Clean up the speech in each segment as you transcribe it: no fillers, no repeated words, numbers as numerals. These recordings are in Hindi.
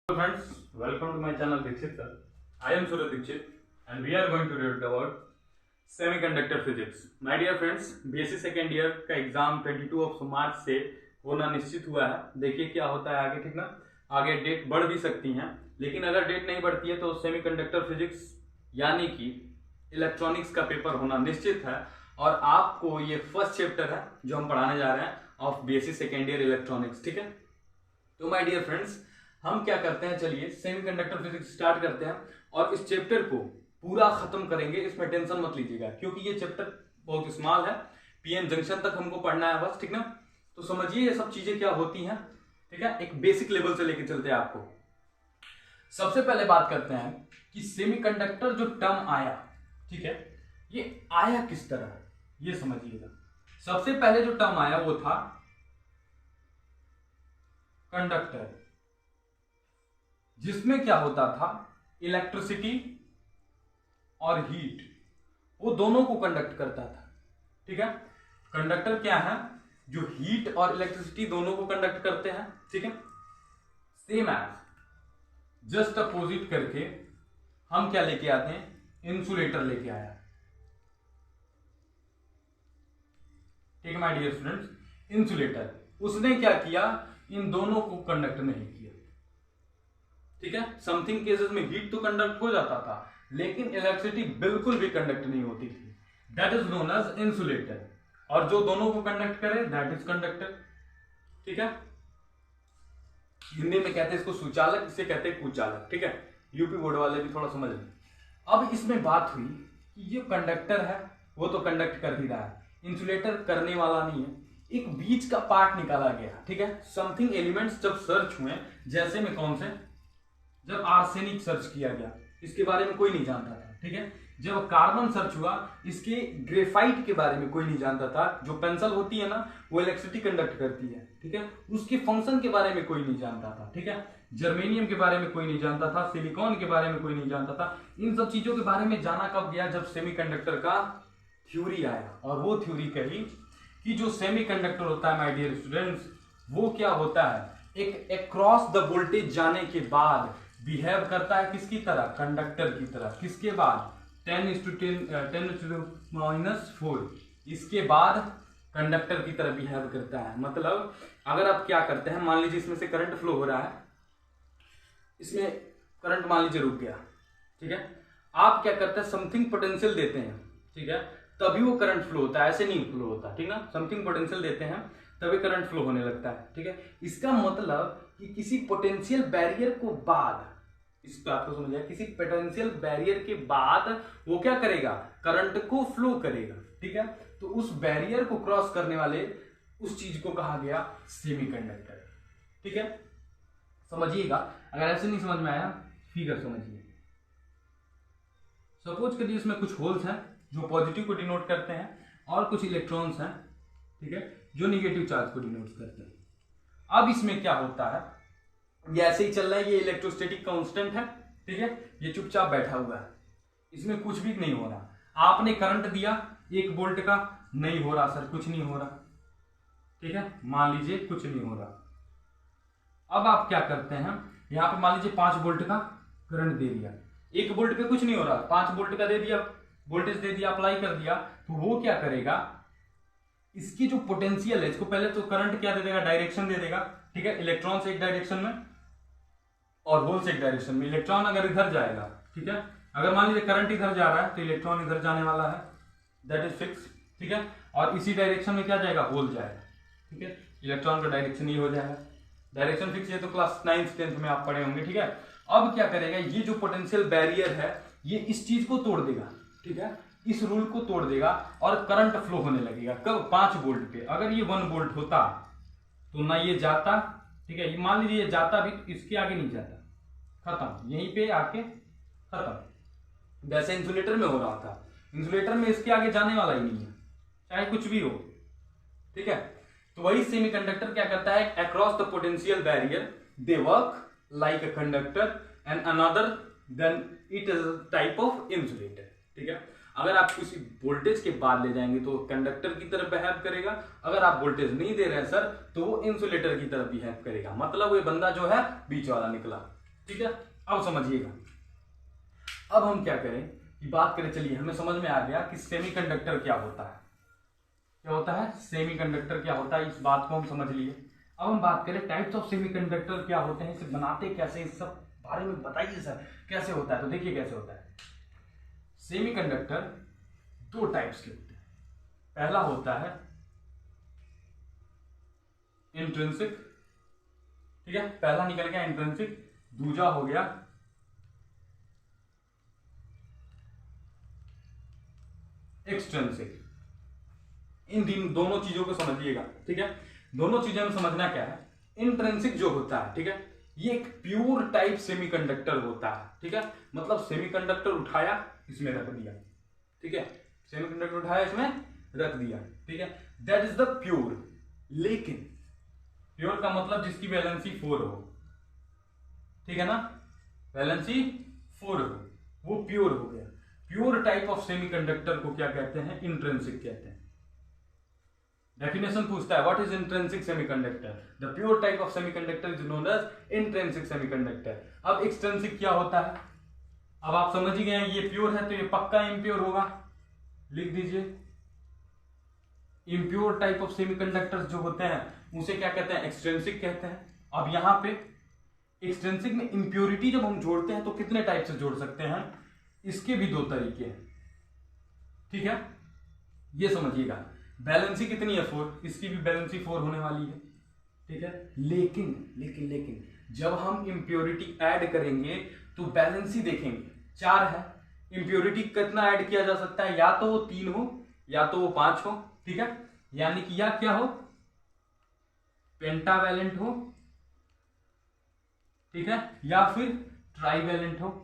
Hello friends, welcome to my channel Dixit sir. I am Surya Dixit and we are going to read about semiconductor physics. My dear friends, BSc second year का एग्जाम 22 मार्च से होना निश्चित हुआ है। देखिए क्या होता है आगे, ठीक ना। आगे डेट बढ़ भी सकती हैं, लेकिन अगर डेट नहीं बढ़ती है तो सेमीकंडक्टर फिजिक्स यानी कि इलेक्ट्रॉनिक्स का पेपर होना निश्चित है। और आपको ये फर्स्ट चैप्टर है जो हम पढ़ाने जा रहे हैं of BSc second year electronics, ठीक है। तो माय डियर फ्रेंड्स, हम क्या करते हैं, चलिए सेमीकंडक्टर फिजिक्स स्टार्ट करते हैं और इस चैप्टर को पूरा खत्म करेंगे। इसमें टेंशन मत लीजिएगा क्योंकि ये चैप्टर बहुत स्मॉल है, पीएन जंक्शन तक हमको पढ़ना है बस, ठीक ना। तो समझिए ये सब चीजें क्या होती हैं, ठीक है। एक बेसिक लेवल से लेके चलते हैं आपको। सबसे पहले बात करते हैं कि सेमीकंडक्टर जो टर्म आया, ठीक है, ये आया किस तरह, ये समझिएगा। सबसे पहले जो टर्म आया वो था कंडक्टर, जिसमें क्या होता था, इलेक्ट्रिसिटी और हीट, वो दोनों को कंडक्ट करता था, ठीक है। कंडक्टर क्या है, जो हीट और इलेक्ट्रिसिटी दोनों को कंडक्ट करते हैं, ठीक है। सेम एज जस्ट अपोजिट करके हम क्या लेके आते हैं, इंसुलेटर लेके आया, ठीक है माय डियर स्टूडेंट्स। इंसुलेटर उसने क्या किया, इन दोनों को कंडक्ट नहीं किया, ठीक है। समथिंग केसेस में हीट तो कंडक्ट हो जाता था, लेकिन इलेक्ट्रिसिटी बिल्कुल भी कंडक्ट नहीं होती थी। That is known as insulator. और जो दोनों को कंडक्ट करे दैट इज कंडक्टर, ठीक है। हिंदी में कहते हैं इसको सुचालक, इसे कहते हैं कुचालक, ठीक है। यूपी बोर्ड वाले भी थोड़ा समझ लें। अब इसमें बात हुई कि ये कंडक्टर है वो तो कंडक्ट कर ही रहा है, इंसुलेटर करने वाला नहीं है। एक बीच का पार्ट निकाला गया, ठीक है। समथिंग एलिमेंट्स जब सर्च हुए, जैसे में कौन से, जब आर्सेनिक सर्च किया गया, इसके बारे में कोई नहीं जानता था, ठीक है। जब कार्बन सर्च हुआ, इसके ग्रेफाइट के बारे में कोई नहीं जानता था। जो पेंसिल होती है ना, वो इलेक्ट्रिसिटी कंडक्ट करती है, ठीक है। उसके फंक्शन के बारे में कोई नहीं जानता था, ठीक है। जर्मेनियम के बारे में कोई नहीं जानता था, सिलिकॉन के बारे में कोई नहीं जानता था। इन सब चीजों के बारे में जाना कब गया, जब सेमीकंडक्टर का थ्योरी आया। और वो थ्योरी कही कि जो सेमीकंडक्टर होता है माय डियर स्टूडेंट्स, वो क्या होता है, एक अक्रॉस द वोल्टेज जाने के बाद बिहेव करता है किसकी तरह, कंडक्टर की तरह। किसके बाद, 10⁻⁻⁴, इसके बाद कंडक्टर की तरह बिहेव करता है। मतलब अगर आप क्या करते हैं, मान लीजिए इसमें से करंट फ्लो हो रहा है, इसमें करंट मान लीजिए रुक गया, ठीक है। आप क्या करते हैं, समथिंग पोटेंशियल देते हैं, ठीक है, तभी वो करंट फ्लो होता है, ऐसे नहीं फ्लो होता, ठीक ना। समथिंग पोटेंशियल देते हैं तभी करंट फ्लो होने लगता है, ठीक है। इसका मतलब कि किसी पोटेंशियल बैरियर को बाद, इस बात को समझिए, किसी पोटेंशियल बैरियर के बाद वो क्या करेगा, करंट को फ्लो करेगा, ठीक है। तो उस बैरियर को क्रॉस करने वाले उस चीज को कहा गया सेमीकंडक्टर, ठीक है। समझिएगा, अगर ऐसे नहीं समझ में आया फिगर समझिए। सपोज करिए इसमें कुछ होल्स हैं जो पॉजिटिव को डिनोट करते हैं और कुछ इलेक्ट्रॉन्स हैं, ठीक है, जो निगेटिव चार्ज को डिनोट करते हैं। अब इसमें क्या होता है, ये ऐसे ही चल रहा है, ये इलेक्ट्रोस्टैटिक कांस्टेंट है, ठीक है। ये चुपचाप बैठा हुआ है, इसमें कुछ भी नहीं हो रहा। आपने करंट दिया 1 वोल्ट का, नहीं हो रहा सर, कुछ नहीं हो रहा, ठीक है। मान लीजिए कुछ नहीं हो रहा। अब आप क्या करते हैं, यहां पे मान लीजिए 5 वोल्ट का करंट दे दिया, 1 वोल्ट पे कुछ नहीं हो रहा, 5 वोल्ट का दे दिया, वोल्टेज दे दिया, अप्लाई कर दिया, तो वो क्या करेगा, इसकी जो पोटेंशियल है, इसको पहले तो करंट क्या दे देगा, डायरेक्शन दे देगा, ठीक है। इलेक्ट्रॉन से एक डायरेक्शन में और होल से एक डायरेक्शन में। इलेक्ट्रॉन अगर इधर जाएगा, ठीक है, अगर मान लीजिए करंट इधर जा रहा है तो इलेक्ट्रॉन इधर जाने वाला है, दैट इज फिक्स, ठीक है। और इसी डायरेक्शन में क्या जाएगा, होल जाएगा, ठीक है। इलेक्ट्रॉन का डायरेक्शन ये हो जाएगा, डायरेक्शन फिक्स। ये तो क्लास 9th 10th में आप पढ़े होंगे, ठीक है। अब क्या करेगा, ये जो पोटेंशियल बैरियर है ये इस चीज को तोड़ देगा, ठीक है, इस रूल को तोड़ देगा और करंट फ्लो होने लगेगा। कब, 5 वोल्ट पे। अगर ये 1 वोल्ट होता तो ना ये जाता, ठीक है, ये मान लीजिए ये जाता भी, इसके आगे नहीं जाता, खत्म, यहीं पे आके खत्म। वैसे इंसुलेटर में हो रहा था, इंसुलेटर में इसके आगे जाने वाला ही नहीं है, चाहे कुछ भी हो, ठीक है। तो वही सेमीकंडक्टर क्या करता है, across the potential barrier they work like a conductor and another then it is type of insulator, ठीक है। अगर आप किसी वोल्टेज के बाद ले जाएंगे तो कंडक्टर की तरह बिहेव करेगा, अगर आप वोल्टेज नहीं दे रहे हैं सर तो वो इंसुलेटर की तरह बिहेव करेगा। मतलब वो बंदा जो है बीच वाला निकला, ठीक है, अब समझिएगा। अब हम क्या करें कि बात करें, चलिए हमें समझ में आ गया कि सेमीकंडक्टर क्या होता है। क्या होता है सेमीकंडक्टर, क्या होता है, इस बात को हम समझ लिए। अब हम बात करें टाइप्स ऑफ सेमीकंडक्टर क्या होते हैं, इसे बनाते कैसे, इस सब बारे में बताइए सर कैसे होता है। तो देखिए कैसे होता है। सेमीकंडक्टर दो टाइप्स के होते हैं। पहला होता है इंट्रिंसिक, ठीक है, पहला निकल गया इंट्रिंसिक, दूसरा हो गया एक्सट्रिंसिक। इन दोनों चीजों को समझिएगा, ठीक है। दोनों चीजें में समझना क्या है। इंट्रिंसिक जो होता है, ठीक है, ये एक प्योर टाइप सेमीकंडक्टर होता है, ठीक है। मतलब सेमीकंडक्टर उठाया, इसमें रख दिया, ठीक है, सेमीकंडक्टर उठाया, इसमें रख दिया, ठीक है, दैट इज द प्योर। लेकिन प्योर का मतलब जिसकी वैलेंसी 4 हो, ठीक है ना, वैलेंसी 4 हो, वो प्योर हो गया। प्योर टाइप ऑफ सेमीकंडक्टर को क्या कहते हैं, इंट्रिंसिक कहते हैं। डेफिनेशन पूछता है what is intrinsic semiconductor, the pure type of semiconductor is known as intrinsic semiconductor. अब एक्सट्रिंसिक क्या होता है, अब आप समझ ही गए हैं, ये प्योर है तो ये पक्का इम्प्योर होगा, लिख दीजिए। इम्प्योर टाइप ऑफ सेमीकंडक्टर्स जो होते हैं उसे क्या कहते हैं, एक्सट्रिंसिक कहते हैं। अब यहां पे एक्सट्रिंसिक में इंप्योरिटी जब हम जोड़ते हैं तो कितने टाइप से जोड़ सकते हैं, इसके भी दो तरीके हैं, ठीक है, ये समझिएगा। बैलेंसी कितनी है 4, इसकी भी बैलेंसी 4 होने वाली है, ठीक है। लेकिन लेकिन लेकिन जब हम इंप्योरिटी ऐड करेंगे तो बैलेंसी देखेंगे 4 है, इंप्योरिटी कितना ऐड किया जा सकता है, या तो वो 3 हो या तो वो 5 हो, ठीक है, यानी कि या क्या हो, पेंटावैलेंट हो, ठीक है, या फिर ट्राइवैलेंट हो।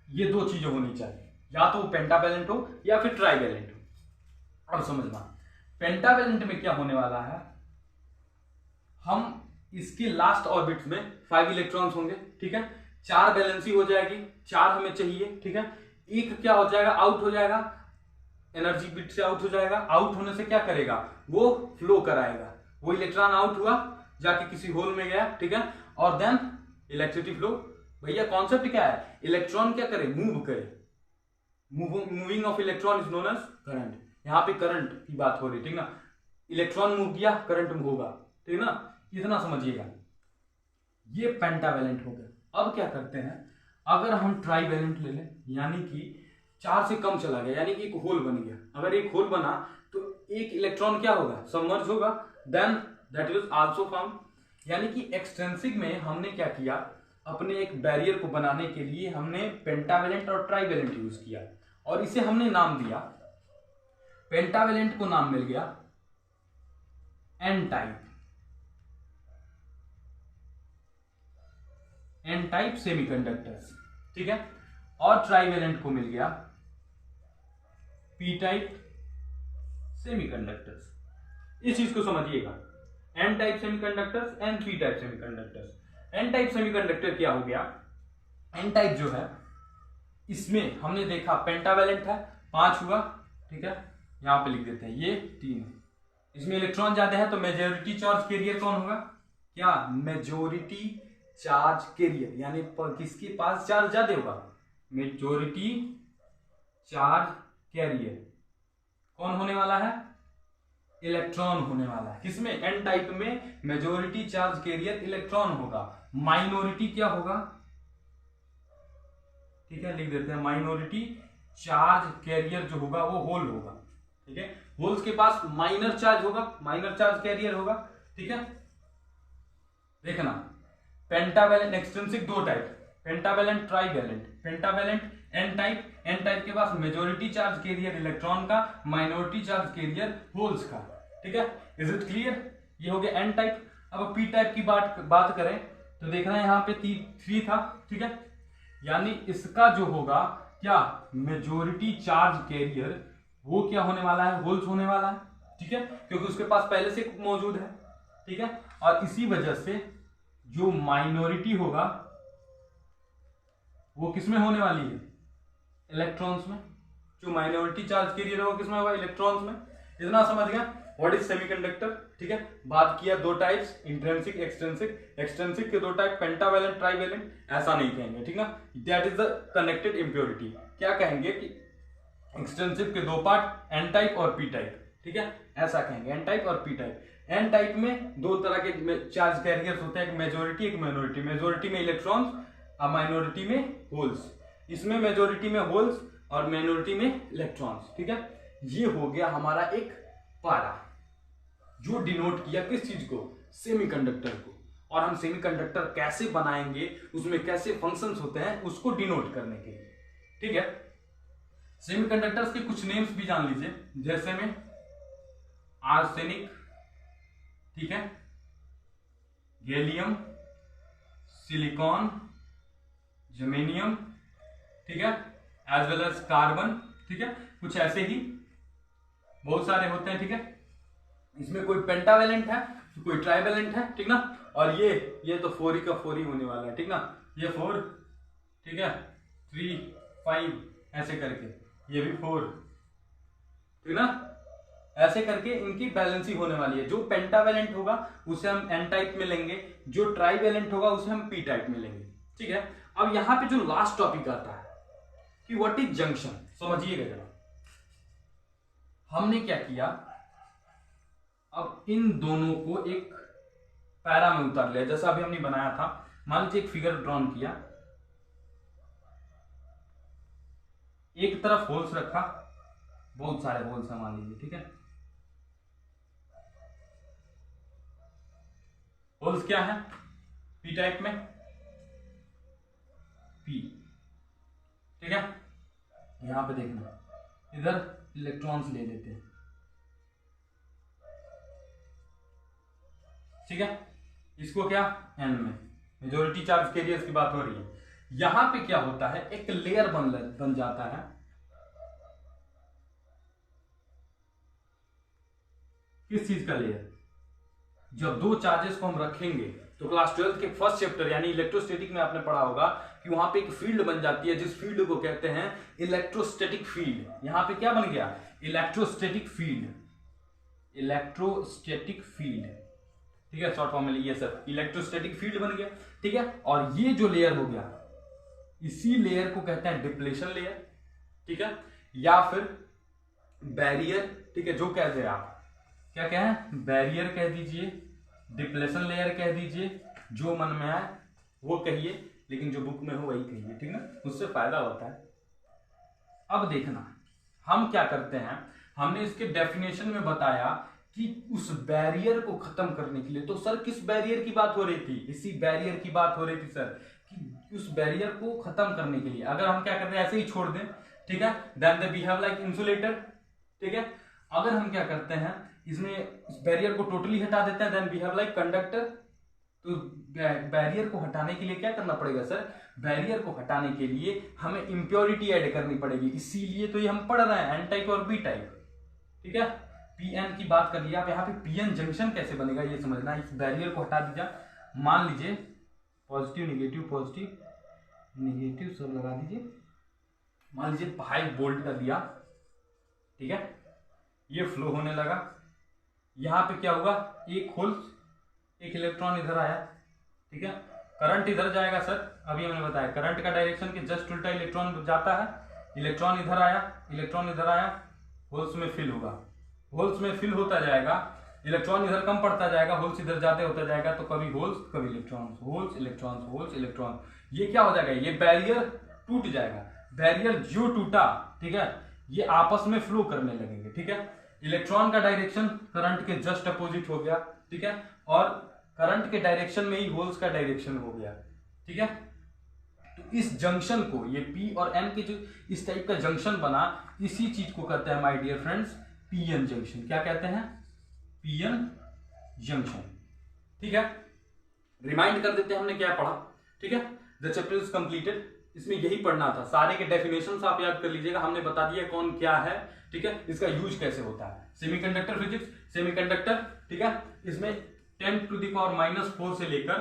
ये दो चीजें होनी चाहिए, या तो पेंटावैलेंट हो या फिर ट्राइवैलेंट हो। अब समझना पेंटावैलेंट में क्या होने वाला है, हम इसके लास्ट ऑर्बिट्स में 5 इलेक्ट्रॉन्स होंगे, ठीक है, 4 बैलेंसी हो जाएगी, 4 हमें चाहिए, ठीक है। एक क्या हो जाएगा, आउट हो जाएगा, एनर्जी बिट से आउट हो जाएगा। आउट होने से क्या करेगा, वो फ्लो कराएगा, वो इलेक्ट्रॉन आउट हुआ जाके किसी होल में गया, ठीक है, और देन इलेक्ट्रिसिटी फ्लो। भैया कॉन्सेप्ट क्या है, इलेक्ट्रॉन क्या करे, मूव करे, moving of electron is known as current. यहां पे करंट की बात हो रही, ठीक ना, इलेक्ट्रॉन मूव किया करंट मूव होगा, ठीक ना, इतना समझिएगा। ये पेंटावैलेंट हो गया। अब क्या करते हैं, अगर हम ट्राइवैलेंट ले लें, यानी कि 4 से कम चला गया, यानी कि एक होल बन गया। अगर एक होल बना तो एक इलेक्ट्रॉन क्या होगा, सबमर्ज होगा, then that is also found. यानी कि एक्सट्रिंसिक में हमने क्या किया, अपने एक बैरियर को बनाने के लिए हमने पेंटावैलेंट और ट्राइवैलेंट यूज किया, और इसे हमने नाम दिया, पेंटावैलेंट को नाम मिल गया N type, N type semiconductors, ठीक है, और ट्राइवैलेंट को मिल गया पी टाइप सेमीकंडक्टर्स। इस चीज को समझिएगा, N type semiconductors and P type semiconductors. N type semiconductor क्या हो गया, एन टाइप जो है इसमें हमने देखा पेंटावैलेंट है, 5 हुआ, ठीक है, यहां पे लिख देते हैं ये 3 है, इसमें इलेक्ट्रॉन ज्यादा है तो मेजोरिटी चार्ज कैरियर कौन होगा, क्या मेजोरिटी चार्ज कैरियर, यानी किसके पास चार्ज ज्यादा होगा, मेजोरिटी चार्ज कैरियर कौन होने वाला है, इलेक्ट्रॉन होने वाला है। किसमें, एन टाइप में मेजोरिटी चार्ज कैरियर इलेक्ट्रॉन होगा, माइनॉरिटी क्या होगा, ठीक है, लिख देते हैं माइनॉरिटी चार्ज कैरियर जो होगा वो होल होगा, ठीक है, होल्स के पास माइनर चार्ज होगा, माइनर चार्ज कैरियर होगा, ठीक है। देखना pentavalent extrinsic 2 type, pentavalent trivalent. Pentavalent N type, N type के पास मेजोरिटी चार्ज कैरियर इलेक्ट्रॉन का, माइनॉरिटी चार्ज कैरियर होल्स का, ठीक है, इज इट क्लियर। ये हो गया एन टाइप। अब पी टाइप की बात करें तो देखना यहाँ पे 3 था, ठीक है, यानी इसका जो होगा क्या, मेजोरिटी चार्ज कैरियर वो क्या होने वाला है, होल्स होने वाला है, ठीक है, क्योंकि उसके पास पहले से मौजूद है, ठीक है, और इसी वजह से जो माइनॉरिटी होगा वो किसमें होने वाली है, इलेक्ट्रॉन्स में। जो माइनॉरिटी चार्ज कैरियर होगा किसमें होगा, इलेक्ट्रॉन्स में। इतना समझ गया। व्हाट इज सेमीकंडक्टर, ठीक है। बात किया दो टाइप्स, इंट्रिंसिक एक्सट्रिंसिक। एक्सट्रिंसिक के दो टाइप, पेंटावैलेंट ट्राइवैलेंट, ऐसा नहीं कहेंगे, ठीक ना। That is the connected impurity. क्या कहेंगे कि एक्सट्रिंसिक के दो पार्ट, एन टाइप और पी टाइप, ठीक है, ऐसा कहेंगे, एन टाइप और पी टाइप। एन टाइप में दो तरह के चार्ज कैरियर्स होते हैं, एक मेजोरिटी एक माइनॉरिटी। मेजोरिटी में इलेक्ट्रॉन्स और माइनॉरिटी में होल्स। इसमें मेजोरिटी में होल्स और माइनॉरिटी में इलेक्ट्रॉन्स, ठीक है। ये हो गया हमारा एक पारा जो डिनोट किया किस चीज को, सेमीकंडक्टर को। और हम सेमीकंडक्टर कैसे बनाएंगे, उसमें कैसे फंक्शंस होते हैं, उसको डिनोट करने के लिए, ठीक है। सेमीकंडक्टर्स के कुछ नेम्स भी जान लीजिए, जैसे में आर्सेनिक, ठीक है, गैलियम, सिलिकॉन, जर्मेनियम, ठीक है, एज वेल एज कार्बन, ठीक है, कुछ ऐसे ही बहुत सारे होते हैं, ठीक है। इसमें कोई पेंटावैलेंट है, कोई ट्राइवैलेंट है, ठीक ना। और ये तो 4 का 4 ही होने वाला है, ठीक ना। ये 4, ठीक है, 3, 5 ऐसे करके, ये भी 4, ठीक ना। ऐसे करके इनकी बैलेंसिंग होने वाली है। जो पेंटावैलेंट होगा उसे हम एन टाइप में लेंगे, जो ट्राइवैलेंट होगा उसे हम पी टाइप में लेंगे, ठीक है। अब यहां पे जो लास्ट टॉपिक आता है कि व्हाट इज जंक्शन, समझिएगा जरा। हमने क्या किया, अब इन दोनों को एक पैरा में उतार लिया, जैसा अभी हमने बनाया था। मान लीजिए एक फिगर ड्रॉन किया, एक तरफ होल्स रखा, बहुत सारे होल्स है मान लीजिए, ठीक है। होल्स क्या है पी टाइप में, पी, ठीक है। यहां पे देखना, इधर इलेक्ट्रॉन्स ले लेते हैं, ठीक है। इसको क्या एन में, मेजोरिटी चार्ज कैरियर्स की बात हो रही है। यहां पे क्या होता है, एक लेयर बन जाता है, किस चीज का लेयर, जब दो चार्जेस को हम रखेंगे तो क्लास 12 के फर्स्ट चैप्टर यानी इलेक्ट्रोस्टैटिक में आपने पढ़ा होगा कि वहां पे एक फील्ड बन जाती है, जिस फील्ड को कहते हैं इलेक्ट्रोस्टैटिक फील्ड। यहां पे क्या बन गया, इलेक्ट्रोस्टैटिक फील्ड, इलेक्ट्रोस्टैटिक फील्ड, ठीक है। शॉर्ट फॉर्म में ये सब इलेक्ट्रोस्टैटिक फील्ड बन गया, ठीक है। और ये जो लेयर हो गया, इसी लेयर को कहते हैं डिप्लेशन लेयर, ठीक है, या फिर बैरियर, ठीक है। जो कहते हैं आप क्या कहें, बैरियर कह दीजिए, डिप्लेशन लेयर कह दीजिए, जो मन में आए वो कहिए, लेकिन जो बुक में हो वही कहिए, ठीक ना, उससे फायदा होता है। अब देखना हम क्या करते हैं, हमने इसके डेफिनेशन में बताया कि उस बैरियर को खत्म करने के लिए, तो सर किस बैरियर की बात हो रही थी, इसी बैरियर की बात हो रही थी सर, कि उस बैरियर को खत्म करने के लिए अगर हम क्या करते हैं, ऐसे ही छोड़ दें, ठीक है, then they behave like insulator, ठीक है। अगर हम क्या करते हैं, इसमें इस बैरियर को टोटली हटा देते हैं, देन बिहेव लाइक कंडक्टर। तो बैरियर को हटाने के लिए क्या करना पड़ेगा सर, बैरियर को हटाने के लिए हमें इंप्योरिटी ऐड करनी पड़ेगी, इसीलिए तो ये हम पढ़ रहे हैं एन टाइप और बी टाइप, ठीक है। पीएन की बात कर लिया, आप यहाँ पे पीएन जंक्शन कैसे बनेगा ये समझना। इस बैरियर को हटा दीजिए, मान लीजिए पॉजिटिव नेगेटिव सब लगा दीजिए, मान लीजिए 5 वोल्ट का दिया, ठीक है। ये फ्लो होने लगा, यहां पे क्या हुआ, एक होल्स, एक इलेक्ट्रॉन इधर आया, ठीक है। करंट इधर जाएगा सर, अभी हमने बताया करंट का डायरेक्शन के जस्ट उल्टा इलेक्ट्रॉन जाता है। इलेक्ट्रॉन इधर आया, इलेक्ट्रॉन इधर आया, होल्स में फिल होगा, होल्स में फिल होता जाएगा, इलेक्ट्रॉन इधर कम पड़ता जाएगा, होल्स इधर जाते होता जाएगा, तो कभी होल्स कभी electron, holes electron, holes electron. ये क्या हो जाएगा, ये बैरियर टूट जाएगा। बैरियर जो टूटा, ठीक है, ये आपस में फ्लो करने लगेंगे, ठीक है। इलेक्ट्रॉन का डायरेक्शन करंट के जस्ट अपोजिट हो गया, ठीक है, और करंट के डायरेक्शन में ही होल्स का डायरेक्शन हो गया, ठीक है। तो इस जंक्शन को, ये पी और एन के जो इस टाइप का जंक्शन बना, इसी चीज को कहते हैं my dear friends PN junction. क्या कहते हैं, पीएन जंक्शन, ठीक है। रिमाइंड कर देते हैं हमने क्या पढ़ा, ठीक है। द चैप्टर इज कंप्लीटेड, इसमें यही पढ़ना था, सारे के डेफिनेशंस आप याद कर लीजिएगा, हमने बता दिया कौन क्या है, ठीक है, इसका यूज कैसे होता है। सेमीकंडक्टर फिजिक्स, सेमीकंडक्टर, ठीक है, इसमें 10⁻⁻⁴ से लेकर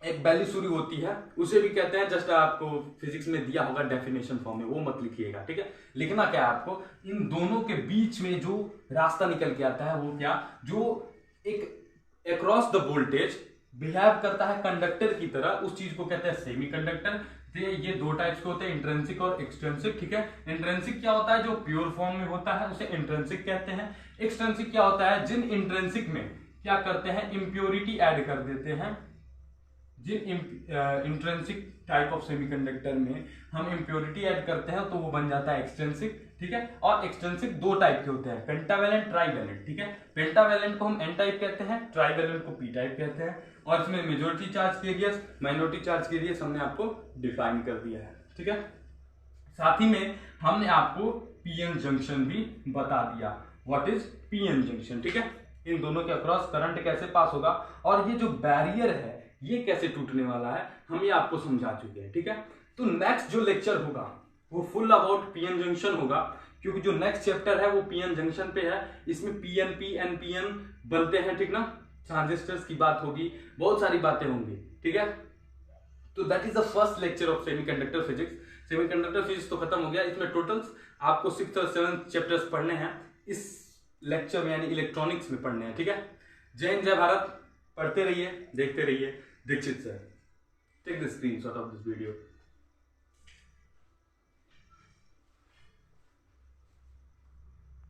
एक वैल्यू शुरू होती है, उसे भी कहते हैं, जस्ट आपको फिजिक्स में दिया होगा डेफिनेशन फॉर्म में, वो मत लिखिएगा, ठीक है। लिखना क्या है आपको, इन दोनों के बीच में जो रास्ता निकल के आता है वो क्या, जो एक अक्रॉस द वोल्टेज बिहेव करता है कंडक्टर की तरह, उस चीज को कहते हैं सेमीकंडक्टर। ये दो टाइप्स के होते हैं, इंट्रिंसिक और एक्सट्रिंसिक, ठीक है। इंट्रिंसिक क्या होता है, जो प्योर फॉर्म में होता है उसे इंट्रिंसिक कहते हैं। एक्सट्रिंसिक क्या होता है, जिन इंट्रिंसिक में क्या करते हैं, इम्प्योरिटी ऐड कर देते हैं। जिन इंट्रिंसिक टाइप ऑफ सेमीकंडक्टर में हम इम्प्योरिटी ऐड करते हैं तो वो बन जाता है एक्सट्रिंसिक, ठीक है। और एक्सट्रिंसिक दो टाइप के होते हैं, पेंटावैलेंट, ट्राइवैलेंट, ठीक है। पेंटावैलेंट को हम एन टाइप कहते हैं, ट्राइवैलेंट को पी टाइप कहते हैं। और इसमें majority charge carious, minority charge carious हमने आपको डिफाइन कर दिया है, ठीक है। साथ ही में हमने आपको पीएन जंक्शन भी बता दिया, व्हाट इज पीएन जंक्शन, ठीक है। इन दोनों के अक्रॉस करंट कैसे पास होगा और ये जो बैरियर है ये कैसे टूटने वाला है, हम ये आपको समझा चुके हैं, ठीक है। तो नेक्स्ट जो लेक्चर होगा वो फुल अबाउट पीएन जंक्शन होगा, क्योंकि जो नेक्स्ट चैप्टर है वो पीएन जंक्शन पे है। इसमें पीएनपी, एनपीएन बनते हैं, ठीक ना। ट्रांजिस्टर्स की बात होगी, बहुत सारी बातें होंगी, ठीक है। तो that is the first lecture of semiconductor physics. Semiconductor physics तो खत्म हो गया, इसमें टोटल्स आपको 6th और 7th चैप्टर्स पढ़ने हैं इस लेक्चर में, यानी इलेक्ट्रॉनिक्स में पढ़ने हैं, ठीक है। जय हिंद, जय भारत। पढ़ते रहिए, देखते रहिए। Dixit sir, take the screenshot of this video.